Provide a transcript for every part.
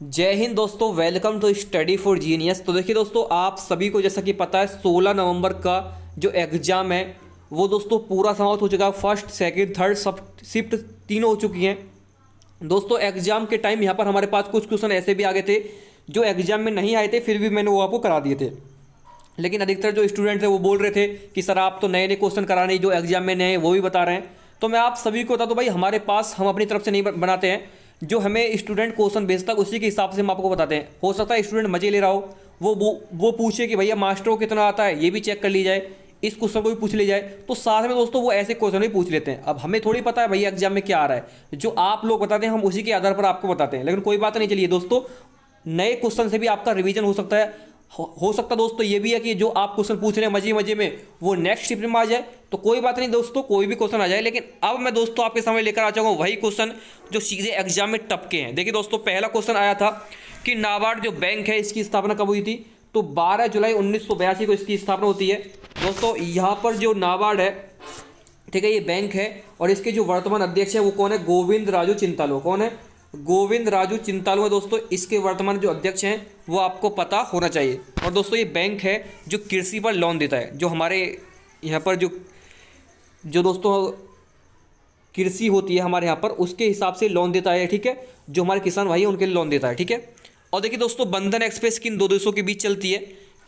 जय हिंद दोस्तों, welcome to study for genius. तो देखिए दोस्तों, आप सभी को जैसा कि पता है 16 नवंबर का जो एग्ज़ाम है वो दोस्तों पूरा समाप्त हो चुका है। फर्स्ट सेकंड थर्ड सब शिफ्ट तीनों हो चुकी हैं। दोस्तों एग्ज़ाम के टाइम यहाँ पर हमारे पास कुछ क्वेश्चन ऐसे भी आ गए थे जो एग्ज़ाम में नहीं आए थे, फिर भी मैंने वो आपको करा दिए थे। लेकिन अधिकतर जो स्टूडेंट थे वो बोल रहे थे कि सर आप तो नए नए क्वेश्चन करा नहीं, जो एग्जाम में नए वो भी बता रहे हैं। तो मैं आप सभी को बता दूं भाई, हमारे पास हम अपनी तरफ से नहीं बनाते हैं। जो हमें स्टूडेंट क्वेश्चन भेजता है उसी के हिसाब से हम आपको बताते हैं। हो सकता है स्टूडेंट मजे ले रहा हो, वो पूछे कि भैया मास्टर को कितना आता है, ये भी चेक कर ली जाए, इस क्वेश्चन को भी पूछ ली जाए। तो साथ में दोस्तों वो ऐसे क्वेश्चन भी पूछ लेते हैं। अब हमें थोड़ी पता है भैया एग्जाम में क्या आ रहा है, जो आप लोग बताते हैं हम उसी के आधार पर आपको बताते हैं। लेकिन कोई बात नहीं, चलिए दोस्तों, नए क्वेश्चन से भी आपका रिवीजन हो सकता है। हो सकता दोस्तों ये भी है कि जो आप क्वेश्चन पूछ रहे हैं मजे मजे में वो नेक्स्ट शिफ्ट में आ जाए। तो कोई बात नहीं दोस्तों, कोई भी क्वेश्चन आ जाए। लेकिन अब मैं दोस्तों आपके सामने लेकर आ जाऊंगा वही क्वेश्चन जो सीधे एग्जाम में टपके हैं। देखिए दोस्तों, पहला क्वेश्चन आया था कि नाबार्ड जो बैंक है इसकी स्थापना कब हुई थी। तो 12 जुलाई 1982 को इसकी स्थापना होती है। दोस्तों यहाँ पर जो नाबार्ड है, ठीक है, ये बैंक है और इसके जो वर्तमान अध्यक्ष है वो कौन है? गोविंद राजू चिंतालो। कौन है? गोविंद राजू चिंतालो है दोस्तों इसके वर्तमान जो अध्यक्ष हैं, वो आपको पता होना चाहिए। और दोस्तों ये बैंक है जो कृषि पर लोन देता है। जो हमारे यहाँ पर जो जो दोस्तों कृषि होती है हमारे यहाँ पर, उसके हिसाब से लोन देता है। ठीक है, जो हमारे किसान भाई हैं उनके लिए लोन देता है। ठीक है, और देखिए दोस्तों, बंधन एक्सप्रेस किन दो देशों के बीच चलती है?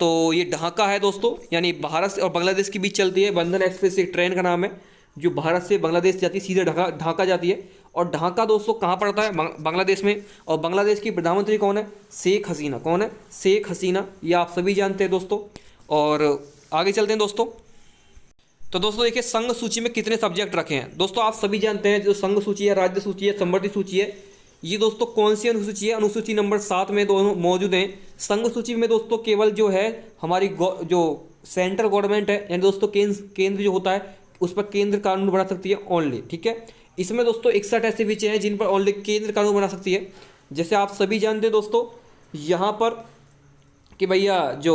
तो ये ढाका है दोस्तों, यानी भारत और बांग्लादेश के बीच चलती है। बंधन एक्सप्रेस एक ट्रेन का नाम है जो भारत से बांग्लादेश जाती है, सीधे ढाका ढाका जाती है। और ढाका दोस्तों कहाँ पड़ता है? बांग्लादेश में। और बांग्लादेश की प्रधानमंत्री कौन है? शेख हसीना। कौन है? शेख हसीना। ये आप सभी जानते हैं दोस्तों। और आगे चलते हैं दोस्तों। तो दोस्तों देखिए, संघ सूची में कितने सब्जेक्ट रखे हैं? दोस्तों आप सभी जानते हैं जो संघ सूची है, राज्य सूची है, समवर्ती सूची है, ये दोस्तों कौन सी अनुसूची है? अनुसूची नंबर 7 में दोनों मौजूद हैं। संघ सूची में दोस्तों केवल जो है हमारी जो सेंट्रल गवर्नमेंट है, यानी दोस्तों केंद्र जो होता है उस पर केंद्र कानून बना सकती है ओनली। ठीक है, इसमें दोस्तों 61 ऐसे विषय हैं जिन पर ओनली केंद्र कानून बना सकती है। जैसे आप सभी जानते हैं दोस्तों यहाँ पर कि भैया जो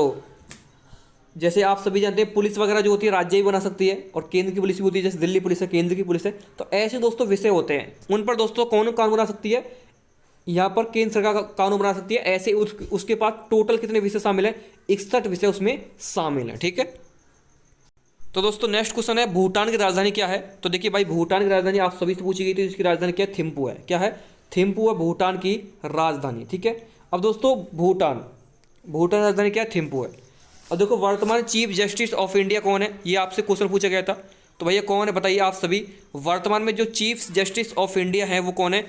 जैसे आप सभी जानते हैं पुलिस वगैरह जो होती है राज्य ही बना सकती है, और केंद्र की पुलिस भी होती है, जैसे दिल्ली पुलिस है केंद्र की पुलिस है। तो ऐसे दोस्तों विषय होते हैं, उन पर दोस्तों कौन कानून बना सकती है? यहाँ पर केंद्र सरकार का कानून बना सकती है। ऐसे उसके पास टोटल कितने विषय शामिल है? 61 विषय उसमें शामिल है। ठीक है, तो दोस्तों नेक्स्ट क्वेश्चन है भूटान की राजधानी क्या है? तो देखिए भाई, भूटान की राजधानी आप सभी से पूछी गई थी, इसकी राजधानी क्या है? थिम्पू है। क्या है? थिम्पू है भूटान की राजधानी। ठीक है, अब दोस्तों भूटान भूटान राजधानी क्या है? थिम्पू है। और देखो, वर्तमान चीफ जस्टिस ऑफ इंडिया कौन है? ये आपसे क्वेश्चन पूछा गया था। तो भैया कौन है बताइए आप सभी? वर्तमान में जो चीफ जस्टिस ऑफ इंडिया है वो कौन है?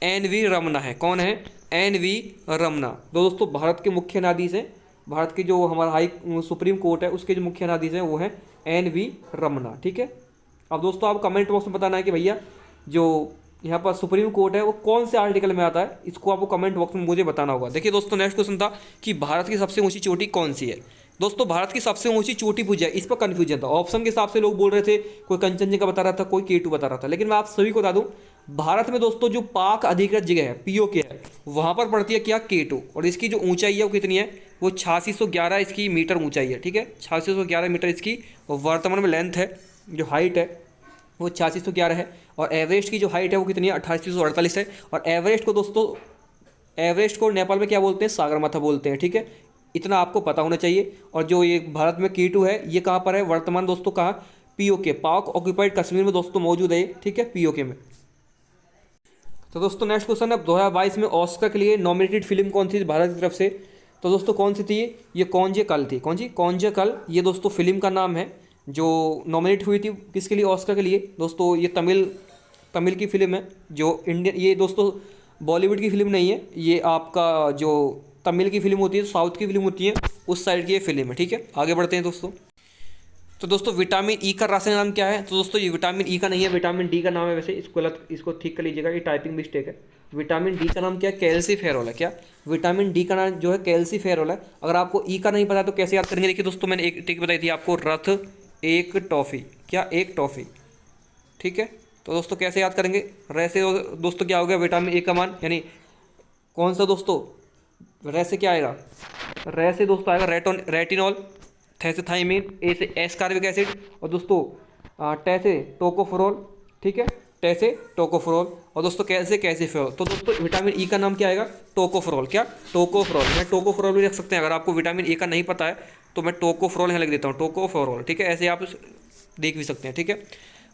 एन.वी. रमना है। कौन है? एन.वी. रमना। दोस्तों भारत के मुख्य न्यायाधीश हैं, भारत के जो हमारा सुप्रीम कोर्ट है उसके जो मुख्य न्यायाधीश हैं वो है एन.वी. रमना। ठीक है, अब दोस्तों आप कमेंट बॉक्स में बताना है कि भैया जो यहाँ पर सुप्रीम कोर्ट है वो कौन से आर्टिकल में आता है, इसको आपको कमेंट बॉक्स में मुझे बताना होगा। देखिए दोस्तों, नेक्स्ट क्वेश्चन था कि भारत की सबसे ऊंची चोटी कौन सी है? दोस्तों भारत की सबसे ऊंची चोटी पूछा है, इस पर कन्फ्यूजन था। ऑप्शन के हिसाब से लोग बोल रहे थे, कोई कंचनजंगा बता रहा था, कोई K2 बता रहा था। लेकिन मैं आप सभी को बता दूं, भारत में दोस्तों जो पाक अधिकृत जगह है POK है, वहाँ पर पड़ती है क्या? K2। और इसकी जो ऊंचाई है वो कितनी है? वो 8611 इसकी मीटर ऊंचाई है। ठीक है, 8611 मीटर इसकी वर्तमान में लेंथ है। जो हाइट है वो 8611 है। और एवरेस्ट की जो हाइट है वो कितनी है? 8848 है। और एवरेस्ट को दोस्तों, एवरेस्ट को नेपाल में क्या बोलते हैं? सागरमाथा बोलते हैं। ठीक है, इतना आपको पता होना चाहिए। और जो ये भारत में K2 है ये कहाँ पर है वर्तमान दोस्तों? कहाँ? POK, पाक ऑक्यूपाइड कश्मीर में दोस्तों मौजूद है। ठीक है, POK में। तो दोस्तों नेक्स्ट क्वेश्चन है 2022 में ऑस्कर के लिए नॉमिनेटेड फिल्म कौन सी थी भारत की तरफ से? तो दोस्तों कौन सी थी? ये कौनजे कल थी। कौन सी? कौनजे कल, ये दोस्तों फिल्म का नाम है जो नॉमिनेट हुई थी। किसके लिए? ऑस्कर के लिए। दोस्तों ये तमिल की फिल्म है जो इंडियन, ये दोस्तों बॉलीवुड की फिल्म नहीं है, ये आपका जो तमिल की फिल्म होती है, साउथ की फिल्म होती है, उस साइड की ये फिल्म है। ठीक है, आगे बढ़ते हैं दोस्तों। तो दोस्तों विटामिन ई का रासायनिक नाम क्या है? तो दोस्तों ये विटामिन ई का नहीं है, विटामिन डी का नाम है। वैसे इसको गलत, इसको ठीक कर लीजिएगा, ये टाइपिंग मिस्टेक है। विटामिन डी का नाम क्या है? कैल्सीफेरॉल है। क्या? विटामिन डी का नाम जो है कैल्सीफेरॉल है। अगर आपको ई का नहीं पता तो कैसे याद करेंगे? देखिए दोस्तों, मैंने एक ट्रिक बताई थी आपको, रथ एक टॉफ़ी। क्या? एक टॉफ़ी। ठीक है, तो दोस्तों कैसे याद करेंगे? वैसे दोस्तों क्या हो गया? विटामिन ए का मान, यानी कौन सा दोस्तों? रे से क्या आएगा? रे से दोस्तों आएगा रेटिनॉल। थे से थाइमिन, ए से एस कार्बिक एसिड, और दोस्तों टे से टोकोफेरोल। ठीक है, कैसे टोकोफेरोल, और दोस्तों कैसे कैल्सिफेरॉल। तो दोस्तों विटामिन ई का नाम क्या आएगा, टोकोफेरोल। क्या, टोकोफेरोल। मैं टोकोफेरोल भी रख सकते हैं, अगर आपको विटामिन ई का नहीं पता है तो मैं टोकोफेरोल यहाँ लिख देता हूँ, टोकोफेरोल। ठीक है, ऐसे आप देख भी सकते हैं। ठीक है,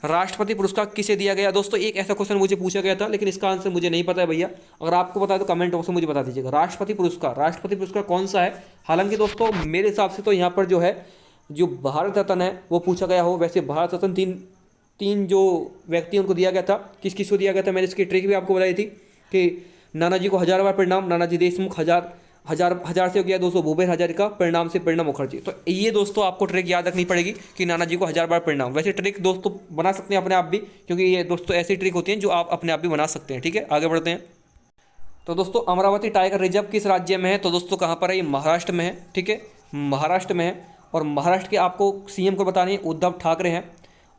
राष्ट्रपति पुरस्कार किसे दिया गया। दोस्तों एक ऐसा क्वेश्चन मुझे पूछा गया था, लेकिन इसका आंसर मुझे नहीं पता है भैया। अगर आपको पता है तो कमेंट बॉक्स में मुझे बता दीजिएगा। राष्ट्रपति पुरस्कार कौन सा है। हालांकि दोस्तों मेरे हिसाब से तो यहाँ पर जो है, जो भारत रत्न है वो पूछा गया हो। वैसे भारत रत्न तीन जो व्यक्ति उनको दिया गया था, किस किस को दिया गया था, मैंने इसकी ट्रिक भी आपको बताई थी कि नानाजी को 1000 बार प्रणाम, नानाजी देशमुख हजार से हो गया 200, भूपेन हजारिका प्रणाम से प्रणब मुखर्जी। तो ये दोस्तों आपको ट्रिक याद रखनी पड़ेगी कि नानाजी को 1000 बार प्रणाम। वैसे ट्रिक दोस्तों बना सकते हैं अपने आप भी, क्योंकि ये दोस्तों ऐसी ट्रिक होती हैं जो आप अपने आप भी बना सकते हैं। ठीक है, आगे बढ़ते हैं। तो दोस्तों अमरावती टाइगर रिजर्व किस राज्य में है। तो दोस्तों कहाँ पर है, ये महाराष्ट्र में है। ठीक है, महाराष्ट्र में है। और महाराष्ट्र के आपको सीएम को बताने उद्धव ठाकरे हैं।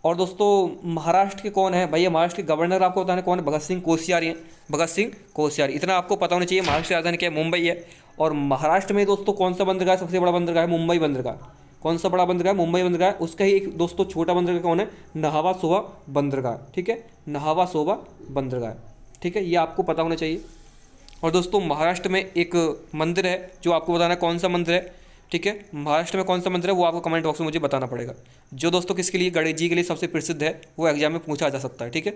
और दोस्तों महाराष्ट्र के कौन है भैया, महाराष्ट्र के गवर्नर आपको बताना कौन है, भगत सिंह कोश्यारी हैं। भगत सिंह कोश्यारी, इतना आपको पता होना चाहिए। महाराष्ट्र की राजधानी क्या है, मुंबई है। और महाराष्ट्र में दोस्तों कौन सा बंदरगाह सबसे बड़ा बंदरगाह है, मुंबई बंदरगाह। कौन सा बड़ा बंदरगाह, मुंबई बंदरगाह। उसका ही एक दोस्तों छोटा बंदरगाह कौन है, नहावा सोवा बंदरगाह। ठीक है, नहावा सोवा बंदरगाह। ठीक है, ये आपको पता होना चाहिए। और दोस्तों महाराष्ट्र में एक मंदिर है जो आपको बताना है कौन सा मंदिर है। ठीक है, महाराष्ट्र में कौन सा मंदिर है वो आपको कमेंट बॉक्स में मुझे बताना पड़ेगा। जो दोस्तों किसके लिए, गणेश जी के लिए सबसे प्रसिद्ध है, वो एग्जाम में पूछा जा सकता है। ठीक है,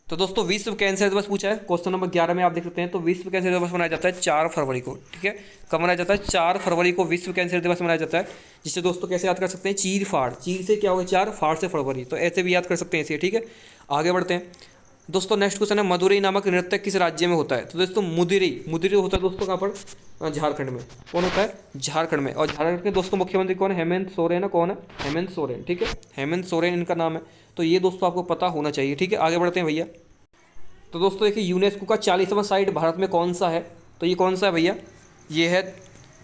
तो दोस्तों विश्व कैंसर दिवस पूछा है क्वेश्चन नंबर 11 में, आप देख सकते हैं। तो विश्व कैंसर दिवस मनाया जाता है 4 फरवरी को। ठीक है, कब मनाया जाता है, 4 फरवरी को विश्व कैंसर दिवस मनाया जाता है। जिससे दोस्तों कैसे याद कर सकते हैं, चीर फाड़, चीर से क्या होगा 4, फाड़ से फरवरी। तो ऐसे भी याद कर सकते हैं इसे। ठीक है, आगे बढ़ते हैं। दोस्तों नेक्स्ट क्वेश्चन है, मदुरई नामक नृत्य किस राज्य में होता है। तो दोस्तों मुदिरी होता है दोस्तों कहाँ पर, झारखंड में। कौन होता है, झारखंड में। और झारखंड के दोस्तों मुख्यमंत्री कौन है, हेमंत सोरेन है। कौन है, हेमंत सोरेन। ठीक है, हेमंत सोरेन इनका नाम है। तो ये दोस्तों आपको पता होना चाहिए। ठीक है, आगे बढ़ते हैं भैया। तो दोस्तों देखिए यूनेस्को का 40वां साइट भारत में कौन सा है। तो ये कौन सा है भैया, ये है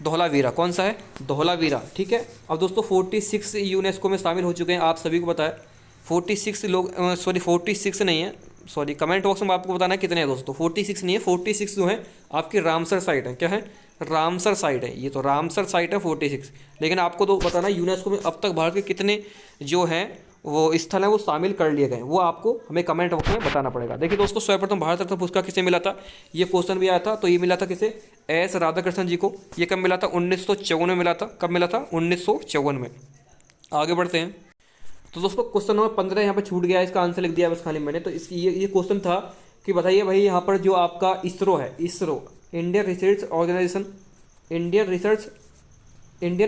धौलावीरा। कौन सा है, धौलावीरा। ठीक है, अब दोस्तों 46 यूनेस्को में शामिल हो चुके हैं, आप सभी को पता है। 46 लोग, सॉरी 46 नहीं है, सॉरी कमेंट बॉक्स में आपको बताना है कितने हैं दोस्तों। 46 नहीं है, 46 जो है आपकी रामसर साइट है। क्या है, रामसर साइट है। ये तो रामसर साइट है 46। लेकिन आपको तो बताना यूनेस्को में अब तक भारत के कितने जो हैं वो स्थल हैं वो शामिल कर लिए गए, वो आपको हमें कमेंट बॉक्स में बताना पड़ेगा। देखिए दोस्तों सर्वप्रथम भारत रत्न पुरस्कार किसे मिला था, ये क्वेश्चन भी आया था। तो ये मिला था किसे, एस राधाकृष्णन जी को। ये कब मिला था, 1954 में मिला था। कब मिला था, 1954 में। आगे बढ़ते हैं। तो दोस्तों क्वेश्चन नंबर 15 यहाँ पर छूट गया है, इसका आंसर लिख दिया बस खाली मैंने। तो इसकी ये क्वेश्चन था कि बताइए भाई यहाँ पर जो आपका इसरो है, ISRO Indian research organization, Indian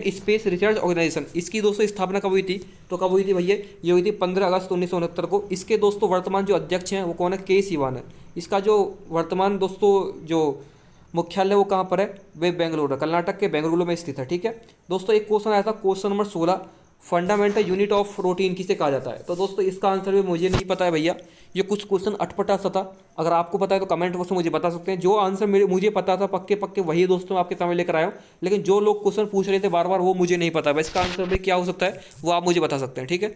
space research organization, इसकी दोस्तों स्थापना कब हुई थी। तो कब हुई थी भैया, ये हुई थी 15 अगस्त 1969 को। इसके दोस्तों वर्तमान जो अध्यक्ष हैं वो कौन है, के सिवान है। इसका जो वर्तमान दोस्तों जो मुख्यालय वो कहाँ पर है, वे बेंगलुरु, कर्नाटक के बेंगलुरु में स्थित है। ठीक है दोस्तों, एक क्वेश्चन आया था question number 16, fundamental unit of protein किसे कहा जाता है। तो दोस्तों इसका आंसर भी मुझे नहीं पता है भैया, ये कुछ क्वेश्चन अटपटा सा था। अगर आपको पता है तो कमेंट बॉक्स में मुझे बता सकते हैं। जो आंसर मुझे पता था पक्के वही दोस्तों आपके सामने लेकर आया हूँ। लेकिन जो लोग क्वेश्चन पूछ रहे थे बार बार वो मुझे नहीं पता, इसका आंसर भी क्या हो सकता है वो आप मुझे बता सकते हैं। ठीक है,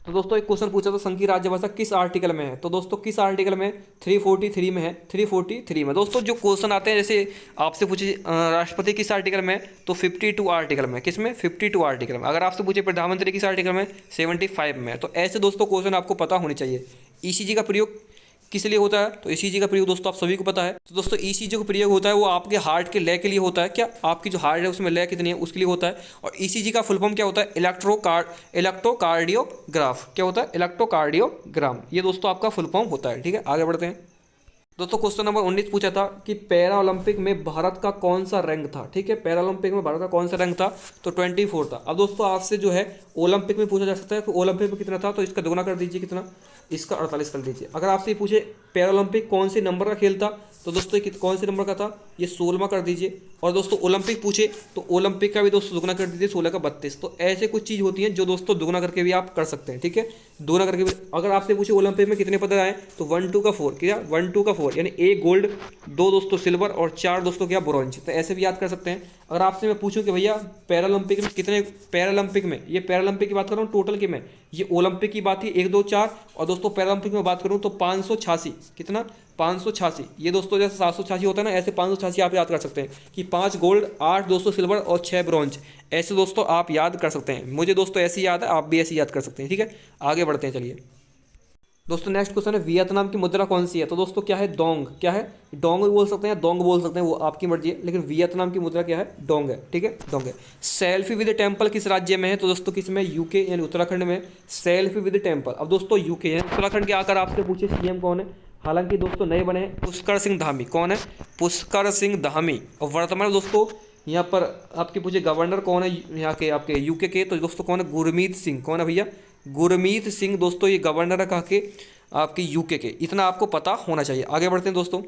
तो दोस्तों एक क्वेश्चन पूछा था संघ की राजभाषा किस आर्टिकल में है। तो दोस्तों किस आर्टिकल में, 343 में है, 343 में। दोस्तों जो क्वेश्चन आते हैं जैसे आपसे पूछे राष्ट्रपति किस आर्टिकल में, तो 52 आर्टिकल में। किस में, 52 आर्टिकल में। अगर आपसे पूछे प्रधानमंत्री किस आर्टिकल में, 75 में। तो ऐसे दोस्तों क्वेश्चन आपको पता होने चाहिए। ईसीजी का प्रयोग किस लिए होता है, तो ईसीजी का प्रयोग दोस्तों आप सभी को पता है। तो दोस्तों ईसीजी का प्रयोग होता है वो आपके हार्ट के लय के लिए होता है। क्या, आपकी जो हार्ट है उसमें लय कितनी है उसके लिए होता है। और ईसीजी का फुल फॉर्म क्या होता है, इलेक्ट्रोकार्डियोग्राफ। क्या होता है, इलेक्ट्रोकार्डियोग्राम। ये दोस्तों आपका फुल फॉर्म होता है। ठीक है, आगे बढ़ते हैं। दोस्तों क्वेश्चन नंबर 19 पूछा था कि पैरा ओलंपिक में भारत का कौन सा रैंक था। ठीक है, पैरा ओलंपिक में भारत का कौन सा रैंक था, तो 24 था। अब दोस्तों आपसे जो है ओलंपिक में पूछा जा सकता है कि ओलंपिक में कितना था, तो इसका दोगुना कर दीजिए, कितना, इसका 48 कर दीजिए। अगर आपसे पूछे पैरा ओलंपिक कौन से नंबर का खेल था, तो दोस्तों कौन से नंबर का था, ये 16वां कर दीजिए। और दोस्तों ओलंपिक पूछे तो ओलंपिक का भी दोस्तों दुगना कर दीजिए, 16 का 32। तो ऐसे कुछ चीज़ होती हैं जो दोस्तों दुगना करके भी आप कर सकते हैं। ठीक है, दुगना करके भी। अगर आपसे पूछे ओलंपिक में कितने पदक आए, तो 1 2 का 4, क्या 1 2 का 4, यानी 1 गोल्ड, 2 दोस्तों सिल्वर और 4 दोस्तों क्या ब्रॉन्ज। तो ऐसे भी याद कर सकते हैं। अगर आपसे मैं पूछूं कि भैया पैरालंपिक में कितने, पैरालंपिक में, ये पैरालंपिक की बात कर रहा हूँ टोटल की मैं, ये ओलंपिक की बात थी 1 2 4, और दोस्तों पैरालंपिक में बात करूँ तो 586, कितना, 586। ये दोस्तों जैसे 786 होता है ना, ऐसे 586 आप याद कर सकते हैं कि 5 गोल्ड, 8 दोस्तों सिल्वर और 6 ब्रॉन्ज। ऐसे दोस्तों आप याद कर सकते हैं। मुझे दोस्तों ऐसी याद है, आप भी ऐसी याद कर सकते हैं। ठीक है, आगे बढ़ते हैं चलिए। दोस्तों नेक्स्ट क्वेश्चन है वियतनाम की मुद्रा कौन सी है? तो दोस्तों क्या है? डोंग। क्या है? डोंग भी बोल सकते हैं, डोंग बोल सकते हैं, वो आपकी मर्जी है, लेकिन वियतनाम की मुद्रा क्या है? डोंग है। ठीक है, डोंग है। सेल्फी विद टेम्पल किस राज्य में है? तो दोस्तों किस में? यूके यानी उत्तराखंड में। Selfie with temple. अब दोस्तों यूके यानी उत्तराखंड के आकर आपसे पूछे सीएम कौन है? हालांकि दोस्तों नए बने हैं, पुष्कर सिंह धामी। कौन है? पुष्कर सिंह धामी। और वर्तमान दोस्तों यहाँ पर आपके पूछे गवर्नर कौन है यहाँ के आपके यूके के? तो दोस्तों कौन है? गुरमीत सिंह। कौन है भैया? गुरमीत सिंह दोस्तों ये गवर्नर है कहाँ के? आपके यूके के। इतना आपको पता होना चाहिए। आगे बढ़ते हैं दोस्तों।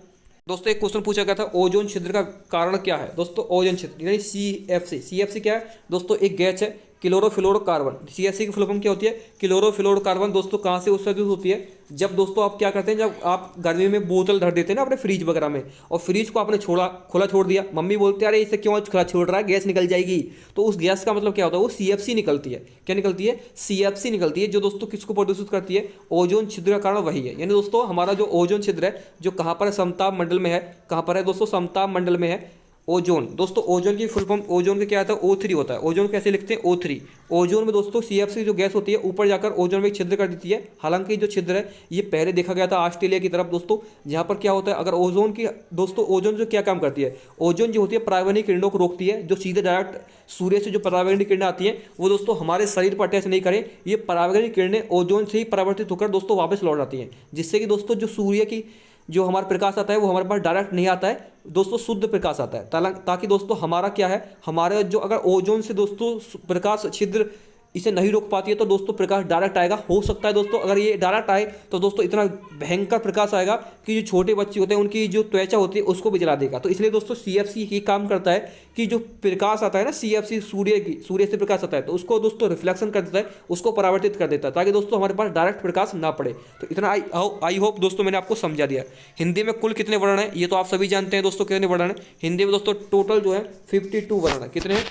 दोस्तों एक क्वेश्चन पूछा गया था ओजोन छिद्र का कारण क्या है? दोस्तों ओजोन छिद्र यानी सीएफसी। सीएफसी क्या है दोस्तों? एक गैस है क्लोरोफ्लोरोकार्बन। सीएफसी की फुल फॉर्म क्या होती है? क्लोरोफ्लोरोकार्बन। दोस्तों कहाँ से उत्सर्जित होती है? जब दोस्तों आप क्या करते हैं, जब आप गर्मी में बोतल धर देते हैं ना अपने फ्रिज वगैरह में, और फ्रिज को आपने छोड़ा, खुला छोड़ दिया, मम्मी बोलते हैं अरे इसे क्यों खुला छोड़ रहा है, गैस निकल जाएगी। तो उस गैस का मतलब क्या होता है? वो सीएफसी निकलती है। क्या निकलती है? सीएफसी निकलती है, जो दोस्तों किसको प्रदूषित करती है? ओजोन छिद्र का कारण वही है। यानी दोस्तों हमारा जो ओजोन छिद्र है, जो कहाँ पर है? समताप मंडल में है। कहाँ पर है दोस्तों? समताप मंडल में है ओजोन। दोस्तों ओजोन की फुल फॉर्म ओजोन का क्या आता है? O3 होता है। ओजोन कैसे लिखते हैं? O3। ओजोन में दोस्तों सीएफसी जो गैस होती है ऊपर जाकर ओजोन में एक छिद्र कर देती है। हालांकि जो छिद्र है ये पहले देखा गया था ऑस्ट्रेलिया की तरफ दोस्तों, जहाँ पर क्या होता है, अगर ओजोन की दोस्तों ओजोन जो क्या काम करती है? ओजोन जो होती है पराबैंगनी किरणों को रोकती है। जो सीधे डायरेक्ट सूर्य से जो पराबैंगनी किरणें आती हैं वो दोस्तों हमारे शरीर पर अटैच नहीं करें, ये पराबैंगनी किरणें ओजोन से ही परावर्तित होकर दोस्तों वापस लौट आती हैं, जिससे कि दोस्तों जो सूर्य की जो हमारा प्रकाश आता है वो हमारे पास डायरेक्ट नहीं आता है दोस्तों, शुद्ध प्रकाश आता है। ताकि दोस्तों हमारा क्या है, हमारे जो अगर ओजोन से दोस्तों प्रकाश छिद्र इसे नहीं रोक पाती है तो दोस्तों प्रकाश डायरेक्ट आएगा। हो सकता है दोस्तों अगर ये डायरेक्ट आए तो दोस्तों इतना भयंकर प्रकाश आएगा कि जो छोटे बच्चे होते हैं उनकी जो त्वचा होती है उसको भी जला देगा। तो इसलिए दोस्तों सीएफसी ये काम करता है कि जो प्रकाश आता है ना, सीएफसी सूर्य से प्रकाश आता है तो उसको दोस्तों रिफ्लेक्शन कर देता है, उसको परावर्तित कर देता है, ताकि दोस्तों हमारे पास डायरेक्ट प्रकाश ना पड़े। तो इतना आई होप दोस्तों मैंने आपको समझा दिया। हिंदी में कुल कितने वर्ण हैं ये तो आप सभी जानते हैं दोस्तों, कितने वर्ण हैं हिंदी में दोस्तों? टोटल जो है 52 वर्ण है। कितने हैं?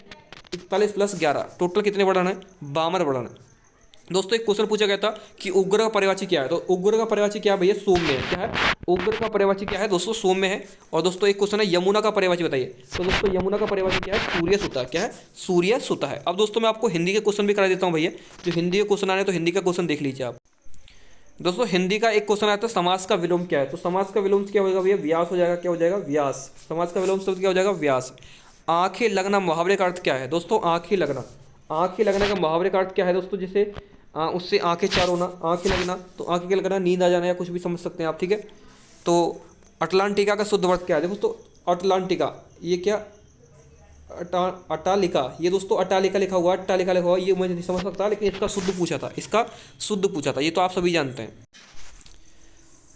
41 + 11 टोटल कितने वर्ण है? 52 वर्ण है। दोस्तों एक क्वेश्चन पूछा गया था कि उग्र का पर्यायवाची क्या है? तो उग्र का पर्यायवाची क्या है भैया? सौम्य है। क्या है? उग्र का पर्यायवाची क्या है दोस्तों? सौम्य है। और दोस्तों एक क्वेश्चन है यमुना का पर्यायवाची बताइए। तो दोस्तों यमुना का पर्यायवाची क्या है? सूर्य सुता। क्या है? सूर्य सुता है। अब दोस्तों मैं आपको हिंदी के क्वेश्चन भी करा देता हूँ भैया, जो हिंदी के क्वेश्चन आ रहे हैं तो हिंदी का क्वेश्चन देख लीजिए आप। दोस्तों हिंदी का एक क्वेश्चन आता है समास का विलोम क्या है? तो समास का विलोम क्या होगा भैया? व्यास हो जाएगा। क्या हो जाएगा? व्यास। समास का विलोम शब्द क्या हो जाएगा? व्यास। आंखें लगना मुहावरे का अर्थ क्या है दोस्तों? आंखें लगना। आंखें लगने का मुहावरे का अर्थ क्या है दोस्तों? जैसे उससे आंखें चार होना, आंखें लगना, तो आंखें क्या लगना? नींद आ जाना या कुछ भी समझ सकते हैं आप। ठीक है, तो अटलांटिका का शुद्ध अर्थ क्या है? देखो दोस्तों अटलांटिका ये क्या? अटालिका। ये दोस्तों अटालिका लिखा हुआ, अट्टालिका लिखा हुआ, ये मुझे नहीं समझ सकता, लेकिन इसका शुद्ध पूछा था, इसका शुद्ध पूछा था, ये तो आप सभी जानते हैं।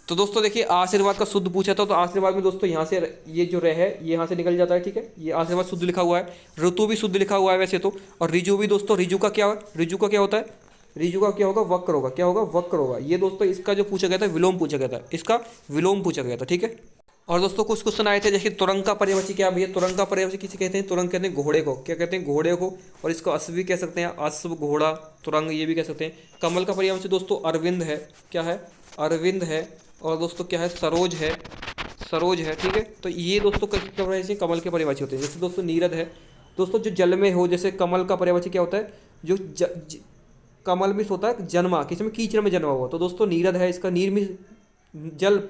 तो दोस्तों देखिए आशीर्वाद का शुद्ध पूछा था, तो आशीर्वाद में दोस्तों यहाँ से ये जो रह है ये यहाँ से निकल जाता है। ठीक है, ये आशीर्वाद शुद्ध लिखा हुआ है। ऋतु भी शुद्ध लिखा हुआ है वैसे तो। और रिजु भी दोस्तों, रिजु का क्या है? रिजु का क्या होता है? रिजु का क्या होगा? वक्र होगा। क्या होगा? वक्र होगा। ये दोस्तों इसका जो पूछा गया था विलोम पूछा गया था, इसका विलोम पूछा गया था। ठीक है, और दोस्तों कुछ क्वेश्चन आए थे जैसे तुरंग का पर्यायवाची क्या भैया? तुरंग का पर्यायवाची किसे कहते हैं? तुरंग कहते हैं घोड़े को। क्या कहते हैं? घोड़े को। और इसको अश्व भी कह सकते हैं, अश्व, घोड़ा, तुरंग ये भी कह सकते हैं। कमल का पर्यायवाची दोस्तों अरविंद है। क्या है? अरविंद है। और दोस्तों क्या है? सरोज है, सरोज है। ठीक है, तो ये दोस्तों कमल के पर्यायवाची होते हैं। जैसे दोस्तों नीरद है दोस्तों, जो जल में हो, जैसे कमल का पर्यायवाची क्या होता है? जो कमल में होता है जन्मा, किसी में कीचड़ में जन्मा हुआ, तो दोस्तों नीरद है। इसका नीर में जल,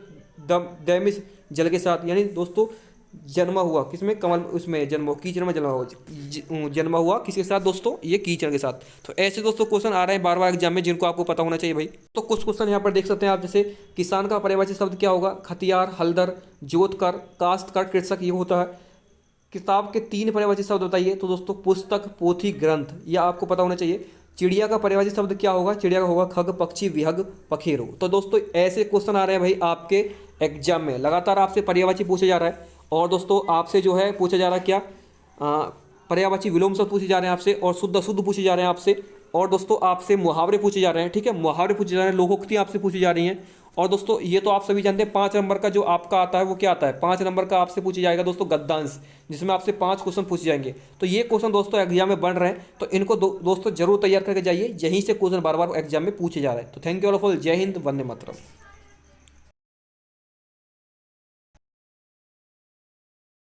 दैमिस जल के साथ, यानी दोस्तों जन्मा हुआ किसमें? कमल, उसमें जन्म, कीचड़ में जन्मा हुआ किसके साथ दोस्तों? ये कीचड़ के साथ। तो ऐसे दोस्तों क्वेश्चन आ रहे हैं बार बार एग्जाम में, जिनको आपको पता होना चाहिए भाई। तो कुछ क्वेश्चन यहाँ पर देख सकते हैं आप, जैसे किसान का पर्यायवाची शब्द क्या होगा? खतियार, हलदर, जोतकर, काश्तकार, कृषक, ये होता है। किताब के 3 पर्यायवाची शब्द बताइए। तो दोस्तों पुस्तक, पोथी, ग्रंथ, यह आपको पता होना चाहिए। चिड़िया का पर्यायवाची शब्द क्या होगा? चिड़िया का होगा खग, पक्षी, विहग, पखेरु। तो दोस्तों ऐसे क्वेश्चन आ रहे हैं भाई आपके एग्जाम में, लगातार आपसे पर्यायवाची पूछे जा रहा है। और दोस्तों आपसे जो है पूछा जा रहा है क्या? पर्यायवाची विलोम शब्द पूछे जा रहे हैं आपसे, और शुद्ध अशुद्ध पूछे जा रहे हैं आपसे। और दोस्तों आपसे मुहावरे पूछे जा रहे हैं। ठीक है, मुहावरे पूछे जा रहे हैं, लोकोक्ति आपसे पूछी जा रही हैं। और दोस्तों ये तो आप सभी जानते हैं 5 नंबर का जो आपका आता है वो क्या आता है? 5 नंबर का आपसे पूछा जाएगा दोस्तों गद्यांश, जिसमें आपसे 5 क्वेश्चन पूछे जाएंगे। तो ये क्वेश्चन दोस्तों एग्जाम में बन रहे हैं, तो इनको दोस्तों जरूर तैयार करके जाइए, यहीं से क्वेश्चन बार बार एग्जाम में पूछे जा रहे हैं। तो thank you all of all. जय हिंद, वंदे मातरम।